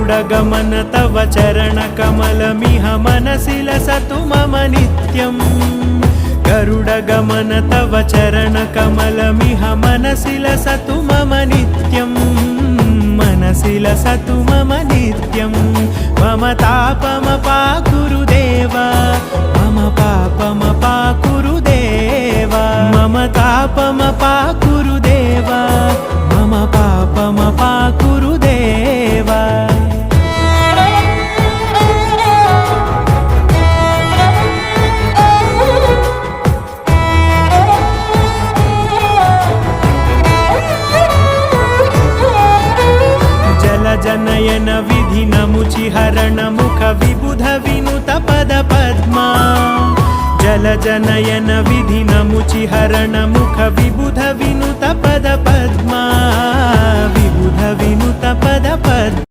गरुडगमन तव चरणकमलमिह मनसि लसतु मम नित्यम् गरुडगमन तव चरणकमलमिह मनसि लसतु मम नित्यम् मनसि लसतु मम नित्यम् मम तापमपाकुरु देव मम पापमपाकुरु देव मम तापमपाकुरु देव मम पापमपाकुरु देव जनयन विधिनमुचिहरण मुख विबुध विनुत पद पद्मा जल जनयन विधिनमुचिहरण मुख विबुध विनुत पद पद्मा विबुध विनुत पद पद्मा